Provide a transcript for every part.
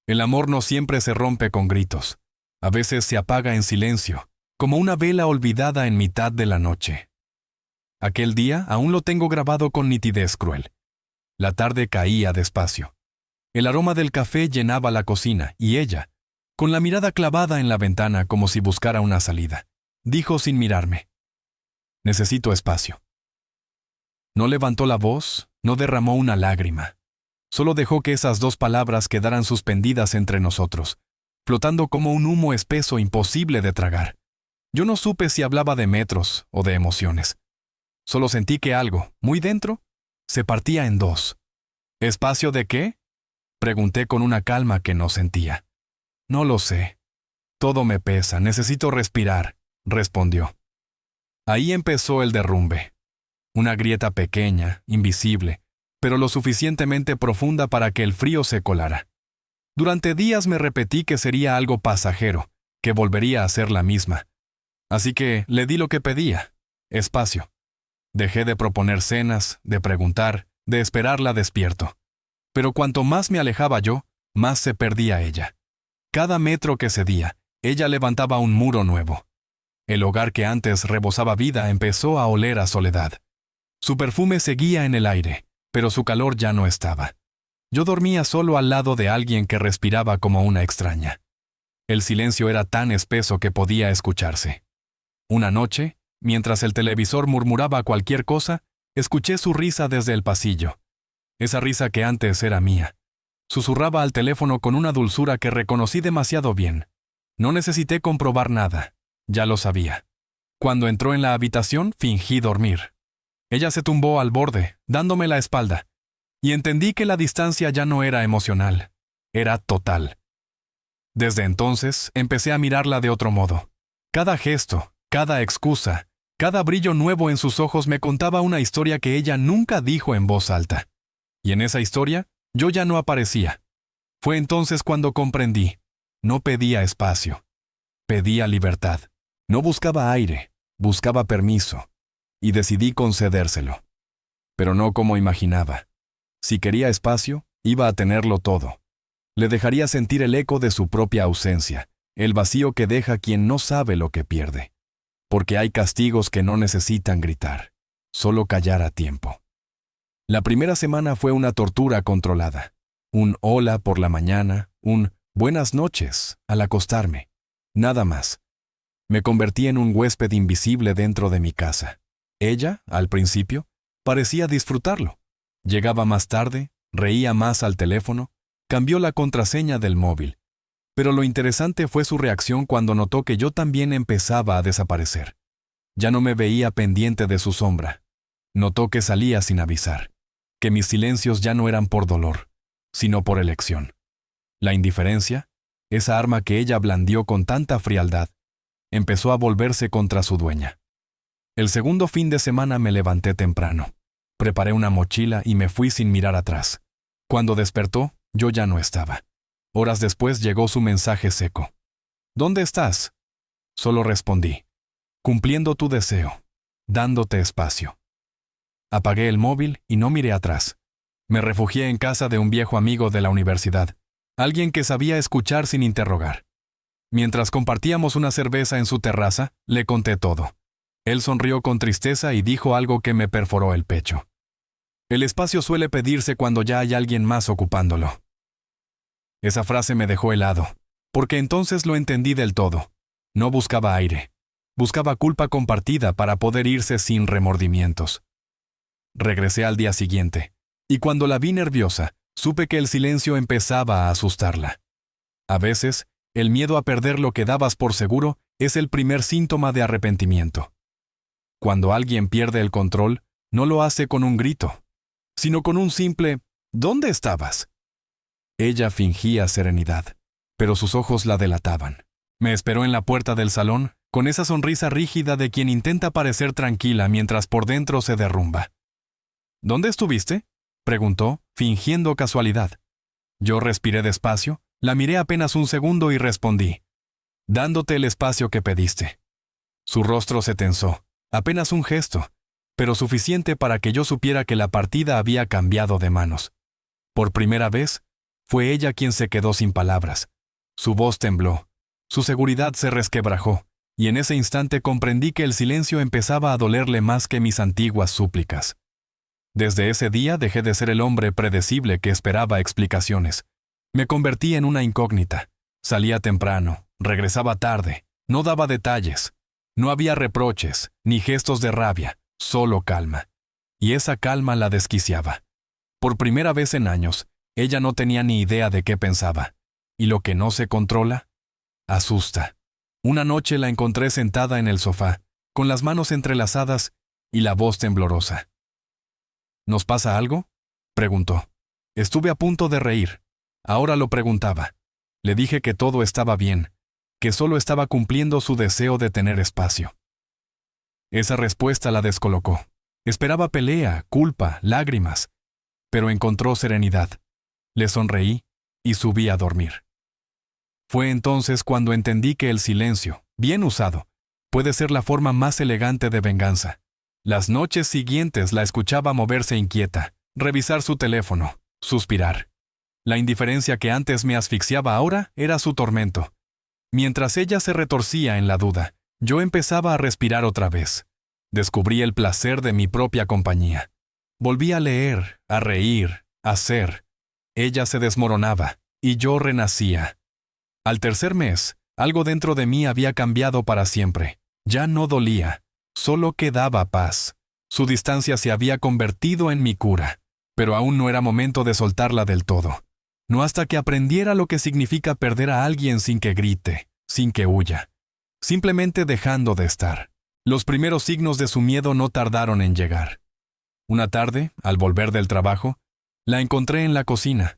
El amor no siempre se rompe con gritos. A veces se apaga en silencio, como una vela olvidada en mitad de la noche. Aquel día aún lo tengo grabado con nitidez cruel. La tarde caía despacio. El aroma del café llenaba la cocina y ella, con la mirada clavada en la ventana como si buscara una salida, dijo sin mirarme: «Necesito espacio». No levantó la voz, no derramó una lágrima. Solo dejó que esas dos palabras quedaran suspendidas entre nosotros, flotando como un humo espeso imposible de tragar. Yo no supe si hablaba de metros o de emociones. Solo sentí que algo, muy dentro, se partía en dos. ¿Espacio de qué?, pregunté con una calma que no sentía. No lo sé. Todo me pesa, necesito respirar, respondió. Ahí empezó el derrumbe. Una grieta pequeña, invisible, pero lo suficientemente profunda para que el frío se colara. Durante días me repetí que sería algo pasajero, que volvería a ser la misma. Así que le di lo que pedía: espacio. Dejé de proponer cenas, de preguntar, de esperarla despierto. Pero cuanto más me alejaba yo, más se perdía ella. Cada metro que cedía, ella levantaba un muro nuevo. El hogar que antes rebosaba vida empezó a oler a soledad. Su perfume seguía en el aire, pero su calor ya no estaba. Yo dormía solo al lado de alguien que respiraba como una extraña. El silencio era tan espeso que podía escucharse. Una noche, mientras el televisor murmuraba cualquier cosa, escuché su risa desde el pasillo. Esa risa que antes era mía. Susurraba al teléfono con una dulzura que reconocí demasiado bien. No necesité comprobar nada, ya lo sabía. Cuando entró en la habitación, fingí dormir. Ella se tumbó al borde, dándome la espalda, y entendí que la distancia ya no era emocional, era total. Desde entonces, empecé a mirarla de otro modo. Cada gesto, cada excusa, cada brillo nuevo en sus ojos me contaba una historia que ella nunca dijo en voz alta. Y en esa historia, yo ya no aparecía. Fue entonces cuando comprendí. No pedía espacio. Pedía libertad. No buscaba aire, buscaba permiso. Y decidí concedérselo. Pero no como imaginaba. Si quería espacio, iba a tenerlo todo. Le dejaría sentir el eco de su propia ausencia, el vacío que deja quien no sabe lo que pierde. Porque hay castigos que no necesitan gritar, solo callar a tiempo. La primera semana fue una tortura controlada. Un hola por la mañana, un buenas noches al acostarme. Nada más. Me convertí en un huésped invisible dentro de mi casa. Ella, al principio, parecía disfrutarlo. Llegaba más tarde, reía más al teléfono, cambió la contraseña del móvil. Pero lo interesante fue su reacción cuando notó que yo también empezaba a desaparecer. Ya no me veía pendiente de su sombra. Notó que salía sin avisar, que mis silencios ya no eran por dolor, sino por elección. La indiferencia, esa arma que ella blandió con tanta frialdad, empezó a volverse contra su dueña. El segundo fin de semana me levanté temprano. Preparé una mochila y me fui sin mirar atrás. Cuando despertó, yo ya no estaba. Horas después llegó su mensaje seco. ¿Dónde estás? Solo respondí: cumpliendo tu deseo, dándote espacio. Apagué el móvil y no miré atrás. Me refugié en casa de un viejo amigo de la universidad, alguien que sabía escuchar sin interrogar. Mientras compartíamos una cerveza en su terraza, le conté todo. Él sonrió con tristeza y dijo algo que me perforó el pecho. El espacio suele pedirse cuando ya hay alguien más ocupándolo. Esa frase me dejó helado, porque entonces lo entendí del todo. No buscaba aire. Buscaba culpa compartida para poder irse sin remordimientos. Regresé al día siguiente, y cuando la vi nerviosa, supe que el silencio empezaba a asustarla. A veces, el miedo a perder lo que dabas por seguro es el primer síntoma de arrepentimiento. Cuando alguien pierde el control, no lo hace con un grito, sino con un simple ¿dónde estabas? Ella fingía serenidad, pero sus ojos la delataban. Me esperó en la puerta del salón, con esa sonrisa rígida de quien intenta parecer tranquila mientras por dentro se derrumba. ¿Dónde estuviste?, preguntó, fingiendo casualidad. Yo respiré despacio, la miré apenas un segundo y respondí: dándote el espacio que pediste. Su rostro se tensó, apenas un gesto, pero suficiente para que yo supiera que la partida había cambiado de manos. Por primera vez, Fue ella quien se quedó sin palabras. Su voz tembló, su seguridad se resquebrajó, y en ese instante comprendí que el silencio empezaba a dolerle más que mis antiguas súplicas. Desde ese día dejé de ser el hombre predecible que esperaba explicaciones. Me convertí en una incógnita. Salía temprano, regresaba tarde, no daba detalles. No había reproches, ni gestos de rabia, solo calma. Y esa calma la desquiciaba. Por primera vez en años, ella no tenía ni idea de qué pensaba. Y lo que no se controla, asusta. Una noche la encontré sentada en el sofá, con las manos entrelazadas y la voz temblorosa. ¿Nos pasa algo?, preguntó. Estuve a punto de reír. Ahora lo preguntaba. Le dije que todo estaba bien, que solo estaba cumpliendo su deseo de tener espacio. Esa respuesta la descolocó. Esperaba pelea, culpa, lágrimas, pero encontró serenidad. Le sonreí y subí a dormir. Fue entonces cuando entendí que el silencio, bien usado, puede ser la forma más elegante de venganza. Las noches siguientes la escuchaba moverse inquieta, revisar su teléfono, suspirar. La indiferencia que antes me asfixiaba ahora era su tormento. Mientras ella se retorcía en la duda, yo empezaba a respirar otra vez. Descubrí el placer de mi propia compañía. Volví a leer, a reír, a ser. Ella se desmoronaba, y yo renacía. Al tercer mes, algo dentro de mí había cambiado para siempre. Ya no dolía, solo quedaba paz. Su distancia se había convertido en mi cura, pero aún no era momento de soltarla del todo. No hasta que aprendiera lo que significa perder a alguien sin que grite, sin que huya, simplemente dejando de estar. Los primeros signos de su miedo no tardaron en llegar. Una tarde, al volver del trabajo, la encontré en la cocina.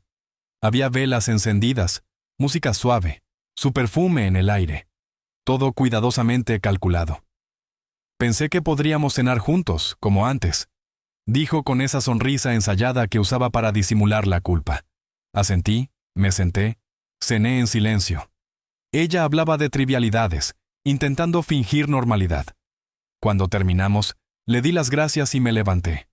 Había velas encendidas, música suave, su perfume en el aire, todo cuidadosamente calculado. Pensé que podríamos cenar juntos, como antes, dijo con esa sonrisa ensayada que usaba para disimular la culpa. Asentí, me senté, cené en silencio. Ella hablaba de trivialidades, intentando fingir normalidad. Cuando terminamos, le di las gracias y me levanté.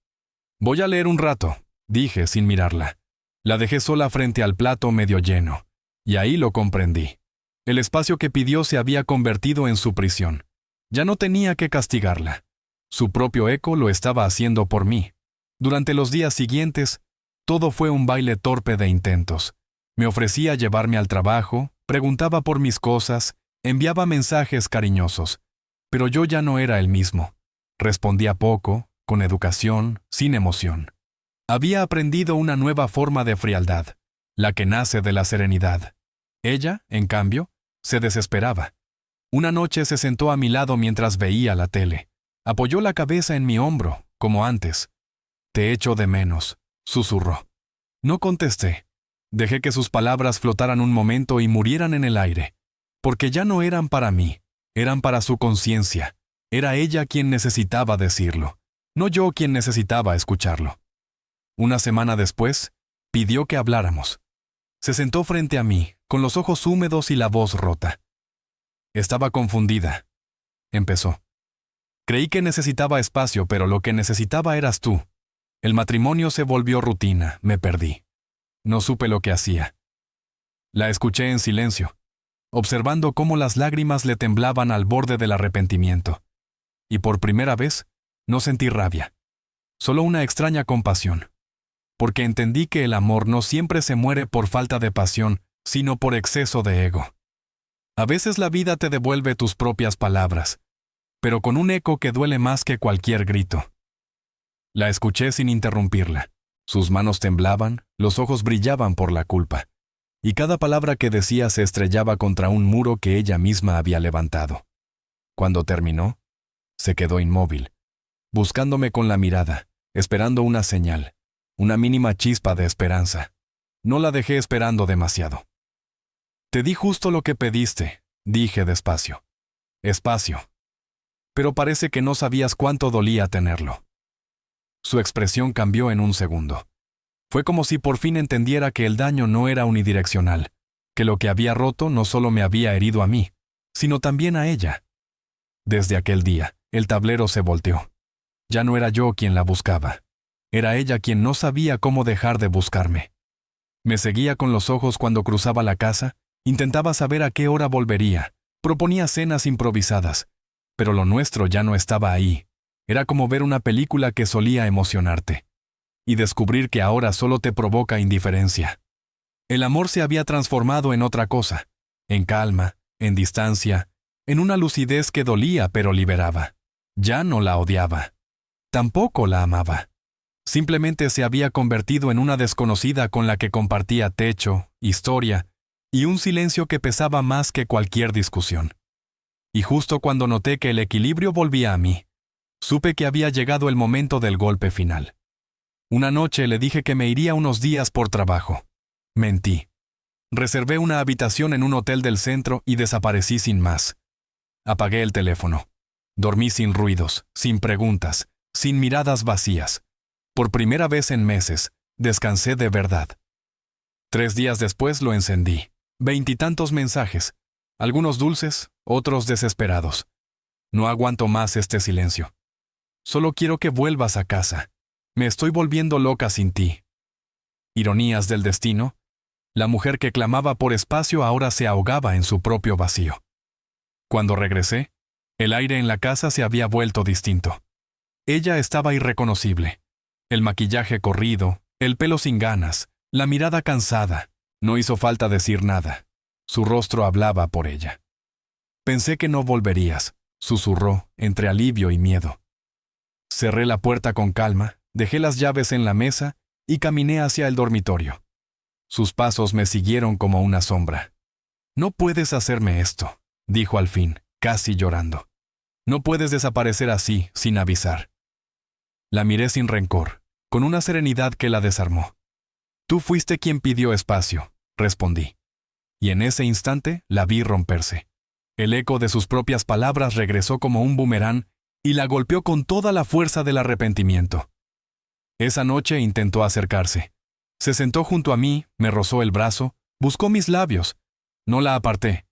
Voy a leer un rato, dije sin mirarla. La dejé sola frente al plato medio lleno, y ahí lo comprendí. El espacio que pidió se había convertido en su prisión. Ya no tenía que castigarla. Su propio eco lo estaba haciendo por mí. Durante los días siguientes, todo fue un baile torpe de intentos. Me ofrecía llevarme al trabajo, preguntaba por mis cosas, enviaba mensajes cariñosos. Pero yo ya no era el mismo. Respondía poco, con educación, sin emoción. Había aprendido una nueva forma de frialdad, la que nace de la serenidad. Ella, en cambio, se desesperaba. Una noche se sentó a mi lado mientras veía la tele. Apoyó la cabeza en mi hombro, como antes. «Te echo de menos», susurró. No contesté. Dejé que sus palabras flotaran un momento y murieran en el aire, porque ya no eran para mí, eran para su conciencia. Era ella quien necesitaba decirlo, no yo quien necesitaba escucharlo. Una semana después, pidió que habláramos. Se sentó frente a mí, con los ojos húmedos y la voz rota. Estaba confundida. Empezó. Creí que necesitaba espacio, pero lo que necesitaba eras tú. El matrimonio se volvió rutina, me perdí. No supe lo que hacía. La escuché en silencio, observando cómo las lágrimas le temblaban al borde del arrepentimiento. Y por primera vez, no sentí rabia, solo una extraña compasión. Porque entendí que el amor no siempre se muere por falta de pasión, sino por exceso de ego. A veces la vida te devuelve tus propias palabras, pero con un eco que duele más que cualquier grito. La escuché sin interrumpirla. Sus manos temblaban, los ojos brillaban por la culpa, y cada palabra que decía se estrellaba contra un muro que ella misma había levantado. Cuando terminó, se quedó inmóvil, buscándome con la mirada, esperando una señal, una mínima chispa de esperanza. No la dejé esperando demasiado. Te di justo lo que pediste, dije despacio. Espacio. Pero parece que no sabías cuánto dolía tenerlo. Su expresión cambió en un segundo. Fue como si por fin entendiera que el daño no era unidireccional, que lo que había roto no solo me había herido a mí, sino también a ella. Desde aquel día, el tablero se volteó. Ya no era yo quien la buscaba. Era ella quien no sabía cómo dejar de buscarme. Me seguía con los ojos cuando cruzaba la casa, intentaba saber a qué hora volvería, proponía cenas improvisadas, pero lo nuestro ya no estaba ahí. Era como ver una película que solía emocionarte, y descubrir que ahora solo te provoca indiferencia. El amor se había transformado en otra cosa, en calma, en distancia, en una lucidez que dolía pero liberaba. Ya no la odiaba. Tampoco la amaba. Simplemente se había convertido en una desconocida con la que compartía techo, historia y un silencio que pesaba más que cualquier discusión. Y justo cuando noté que el equilibrio volvía a mí, supe que había llegado el momento del golpe final. Una noche le dije que me iría unos días por trabajo. Mentí. Reservé una habitación en un hotel del centro y desaparecí sin más. Apagué el teléfono. Dormí sin ruidos, sin preguntas, sin miradas vacías. Por primera vez en meses, descansé de verdad. 3 días después lo encendí. 20 y tantos mensajes, algunos dulces, otros desesperados. No aguanto más este silencio. Solo quiero que vuelvas a casa. Me estoy volviendo loca sin ti. Ironías del destino. La mujer que clamaba por espacio ahora se ahogaba en su propio vacío. Cuando regresé, el aire en la casa se había vuelto distinto. Ella estaba irreconocible. El maquillaje corrido, el pelo sin ganas, la mirada cansada. No hizo falta decir nada. Su rostro hablaba por ella. Pensé que no volverías, susurró, entre alivio y miedo. Cerré la puerta con calma, dejé las llaves en la mesa y caminé hacia el dormitorio. Sus pasos me siguieron como una sombra. No puedes hacerme esto, dijo al fin, casi llorando. No puedes desaparecer así, sin avisar. La miré sin rencor, con una serenidad que la desarmó. Tú fuiste quien pidió espacio, respondí. Y en ese instante la vi romperse. El eco de sus propias palabras regresó como un boomerang y la golpeó con toda la fuerza del arrepentimiento. Esa noche intentó acercarse. Se sentó junto a mí, me rozó el brazo, buscó mis labios. No la aparté,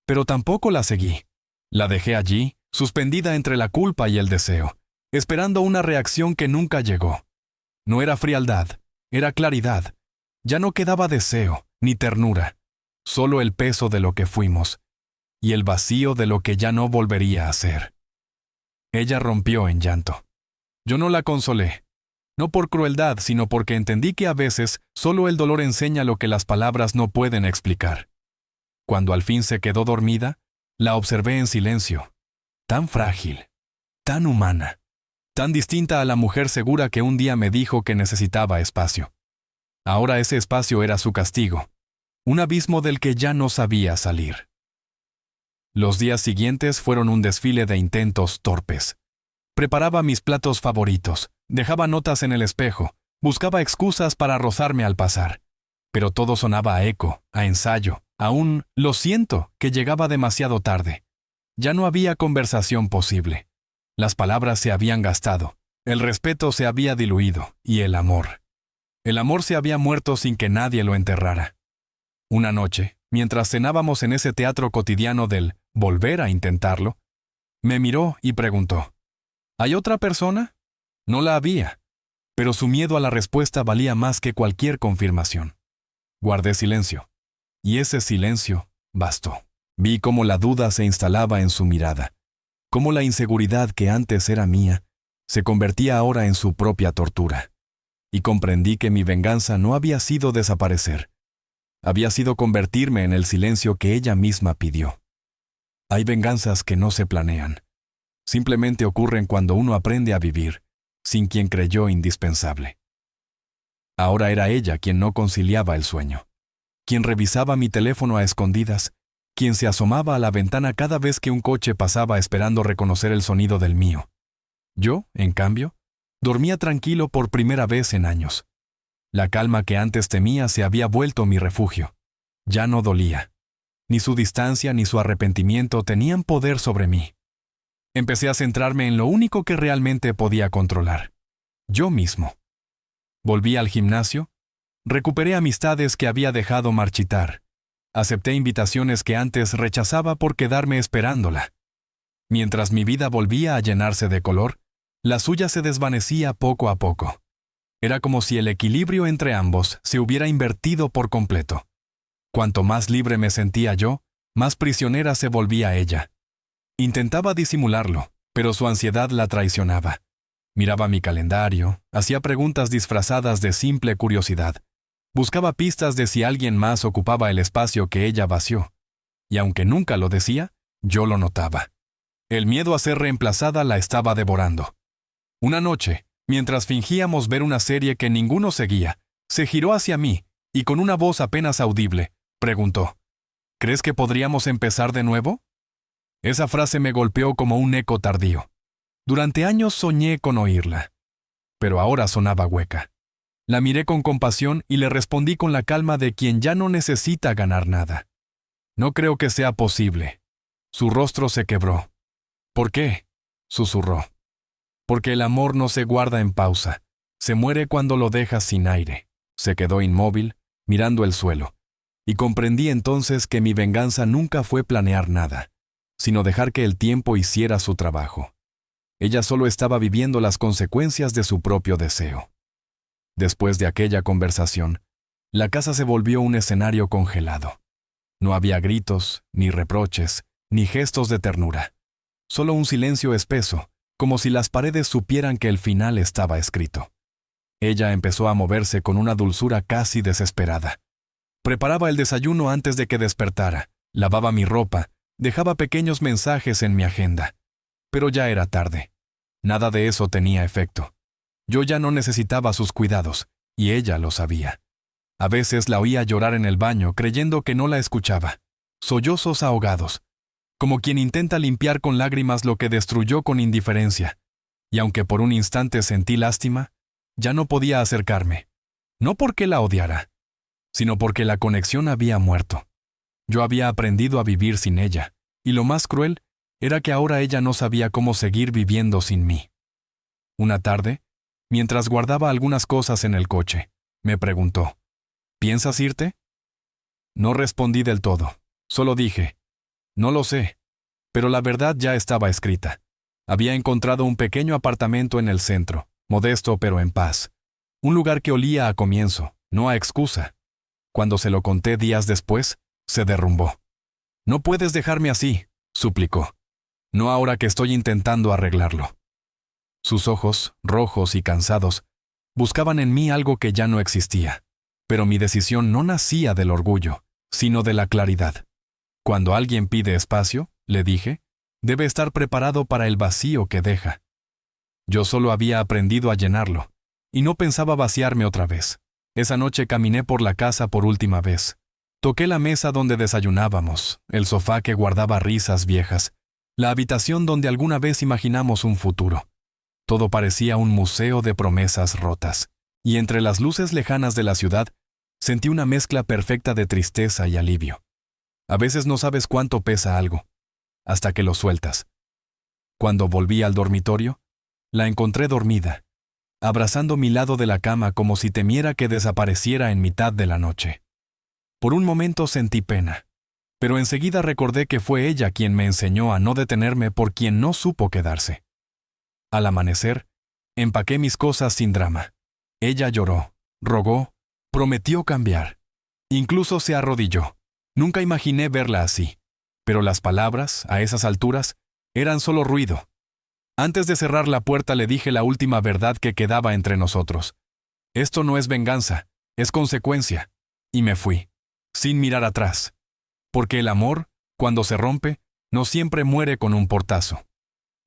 pero tampoco la seguí. La dejé allí, suspendida entre la culpa y el deseo, esperando una reacción que nunca llegó. No era frialdad, era claridad. Ya no quedaba deseo, ni ternura, solo el peso de lo que fuimos, y el vacío de lo que ya no volvería a ser. Ella rompió en llanto. Yo no la consolé, no por crueldad, sino porque entendí que a veces solo el dolor enseña lo que las palabras no pueden explicar. Cuando al fin se quedó dormida, la observé en silencio, tan frágil, tan humana, tan distinta a la mujer segura que un día me dijo que necesitaba espacio. Ahora ese espacio era su castigo, un abismo del que ya no sabía salir. Los días siguientes fueron un desfile de intentos torpes. Preparaba mis platos favoritos, dejaba notas en el espejo, buscaba excusas para rozarme al pasar. Pero todo sonaba a eco, a ensayo, a un «lo siento» que llegaba demasiado tarde. Ya no había conversación posible. Las palabras se habían gastado, el respeto se había diluido y el amor. El amor se había muerto sin que nadie lo enterrara. Una noche, mientras cenábamos en ese teatro cotidiano del «volver a intentarlo», me miró y preguntó, ¿hay otra persona? No la había, pero su miedo a la respuesta valía más que cualquier confirmación. Guardé silencio, y ese silencio bastó. Vi cómo la duda se instalaba en su mirada, cómo la inseguridad que antes era mía se convertía ahora en su propia tortura. Y comprendí que mi venganza no había sido desaparecer, había sido convertirme en el silencio que ella misma pidió. Hay venganzas que no se planean. Simplemente ocurren cuando uno aprende a vivir, sin quien creyó indispensable. Ahora era ella quien no conciliaba el sueño, quien revisaba mi teléfono a escondidas, quien se asomaba a la ventana cada vez que un coche pasaba esperando reconocer el sonido del mío. Yo, en cambio, dormía tranquilo por primera vez en años. La calma que antes temía se había vuelto mi refugio. Ya no dolía. Ni su distancia ni su arrepentimiento tenían poder sobre mí. Empecé a centrarme en lo único que realmente podía controlar: yo mismo. Volví al gimnasio, recuperé amistades que había dejado marchitar, acepté invitaciones que antes rechazaba por quedarme esperándola. Mientras mi vida volvía a llenarse de color, la suya se desvanecía poco a poco. Era como si el equilibrio entre ambos se hubiera invertido por completo. Cuanto más libre me sentía yo, más prisionera se volvía ella. Intentaba disimularlo, pero su ansiedad la traicionaba. Miraba mi calendario, hacía preguntas disfrazadas de simple curiosidad. Buscaba pistas de si alguien más ocupaba el espacio que ella vació. Y aunque nunca lo decía, yo lo notaba. El miedo a ser reemplazada la estaba devorando. Una noche, mientras fingíamos ver una serie que ninguno seguía, se giró hacia mí y con una voz apenas audible, preguntó: ¿Crees que podríamos empezar de nuevo? Esa frase me golpeó como un eco tardío. Durante años soñé con oírla, pero ahora sonaba hueca. La miré con compasión y le respondí con la calma de quien ya no necesita ganar nada. No creo que sea posible. Su rostro se quebró. ¿Por qué?, susurró. Porque el amor no se guarda en pausa. Se muere cuando lo dejas sin aire. Se quedó inmóvil, mirando el suelo. Y comprendí entonces que mi venganza nunca fue planear nada, sino dejar que el tiempo hiciera su trabajo. Ella solo estaba viviendo las consecuencias de su propio deseo. Después de aquella conversación, la casa se volvió un escenario congelado. No había gritos, ni reproches, ni gestos de ternura. Solo un silencio espeso, como si las paredes supieran que el final estaba escrito. Ella empezó a moverse con una dulzura casi desesperada. Preparaba el desayuno antes de que despertara, lavaba mi ropa, dejaba pequeños mensajes en mi agenda. Pero ya era tarde. Nada de eso tenía efecto. Yo ya no necesitaba sus cuidados, y ella lo sabía. A veces la oía llorar en el baño creyendo que no la escuchaba. Sollozos ahogados, como quien intenta limpiar con lágrimas lo que destruyó con indiferencia. Y aunque por un instante sentí lástima, ya no podía acercarme. No porque la odiara, sino porque la conexión había muerto. Yo había aprendido a vivir sin ella, y lo más cruel era que ahora ella no sabía cómo seguir viviendo sin mí. Una tarde, mientras guardaba algunas cosas en el coche, me preguntó: ¿Piensas irte? No respondí del todo, solo dije: no lo sé, pero la verdad ya estaba escrita. Había encontrado un pequeño apartamento en el centro, modesto pero en paz. Un lugar que olía a comienzo, no a excusa. Cuando se lo conté días después, se derrumbó. No puedes dejarme así, suplicó. No ahora que estoy intentando arreglarlo. Sus ojos, rojos y cansados, buscaban en mí algo que ya no existía. Pero mi decisión no nacía del orgullo, sino de la claridad. Cuando alguien pide espacio, le dije, debe estar preparado para el vacío que deja. Yo solo había aprendido a llenarlo, y no pensaba vaciarme otra vez. Esa noche caminé por la casa por última vez. Toqué la mesa donde desayunábamos, el sofá que guardaba risas viejas, la habitación donde alguna vez imaginamos un futuro. Todo parecía un museo de promesas rotas, y entre las luces lejanas de la ciudad, sentí una mezcla perfecta de tristeza y alivio. A veces no sabes cuánto pesa algo, hasta que lo sueltas. Cuando volví al dormitorio, la encontré dormida, abrazando mi lado de la cama como si temiera que desapareciera en mitad de la noche. Por un momento sentí pena, pero enseguida recordé que fue ella quien me enseñó a no detenerme por quien no supo quedarse. Al amanecer, empaqué mis cosas sin drama. Ella lloró, rogó, prometió cambiar. Incluso se arrodilló. Nunca imaginé verla así, pero las palabras, a esas alturas, eran solo ruido. Antes de cerrar la puerta le dije la última verdad que quedaba entre nosotros. Esto no es venganza, es consecuencia. Y me fui, sin mirar atrás. Porque el amor, cuando se rompe, no siempre muere con un portazo.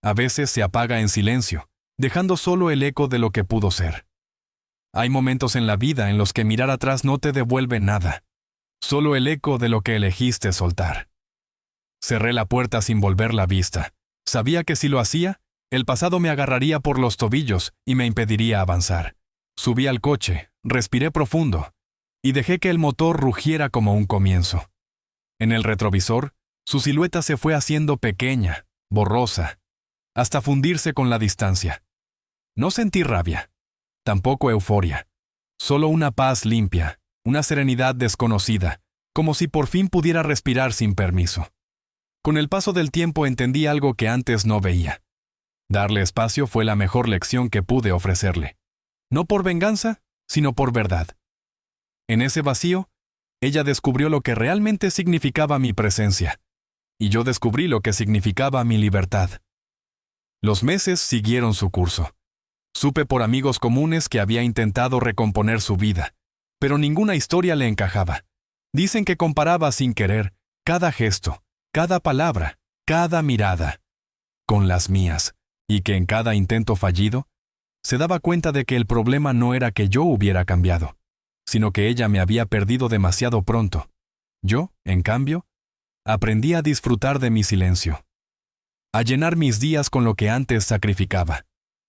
A veces se apaga en silencio, dejando solo el eco de lo que pudo ser. Hay momentos en la vida en los que mirar atrás no te devuelve nada. Solo el eco de lo que elegiste soltar. Cerré la puerta sin volver la vista. Sabía que si lo hacía, el pasado me agarraría por los tobillos y me impediría avanzar. Subí al coche, respiré profundo, y dejé que el motor rugiera como un comienzo. En el retrovisor, su silueta se fue haciendo pequeña, borrosa, hasta fundirse con la distancia. No sentí rabia, tampoco euforia, solo una paz limpia, una serenidad desconocida, como si por fin pudiera respirar sin permiso. Con el paso del tiempo entendí algo que antes no veía. Darle espacio fue la mejor lección que pude ofrecerle. no por venganza, sino por verdad. En ese vacío, ella descubrió lo que realmente significaba mi presencia, y yo descubrí lo que significaba mi libertad. Los meses siguieron su curso. Supe por amigos comunes que había intentado recomponer su vida, pero ninguna historia le encajaba. Dicen que comparaba sin querer cada gesto, cada palabra, cada mirada, con las mías, y que en cada intento fallido, se daba cuenta de que el problema no era que yo hubiera cambiado, sino que ella me había perdido demasiado pronto. Yo, en cambio, aprendí a disfrutar de mi silencio, a llenar mis días con lo que antes sacrificaba.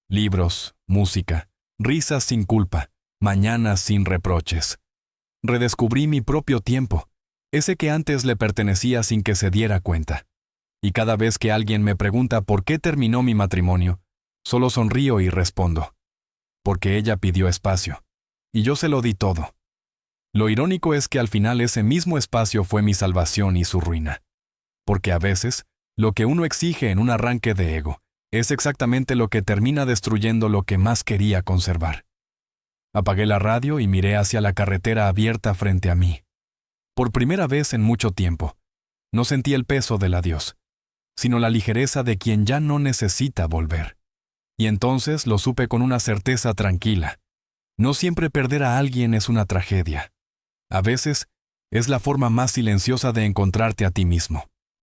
Libros, música, risas sin culpa, mañanas sin reproches. Redescubrí mi propio tiempo, ese que antes le pertenecía sin que se diera cuenta. Y cada vez que alguien me pregunta por qué terminó mi matrimonio, solo sonrío y respondo: porque ella pidió espacio, y yo se lo di todo. Lo irónico es que al final ese mismo espacio fue mi salvación y su ruina. Porque a veces, lo que uno exige en un arranque de ego es exactamente lo que termina destruyendo lo que más quería conservar. Apagué la radio y miré hacia la carretera abierta frente a mí. Por primera vez en mucho tiempo, no sentí el peso del adiós, sino la ligereza de quien ya no necesita volver. Y entonces lo supe con una certeza tranquila. No siempre perder a alguien es una tragedia. A veces, es la forma más silenciosa de encontrarte a ti mismo.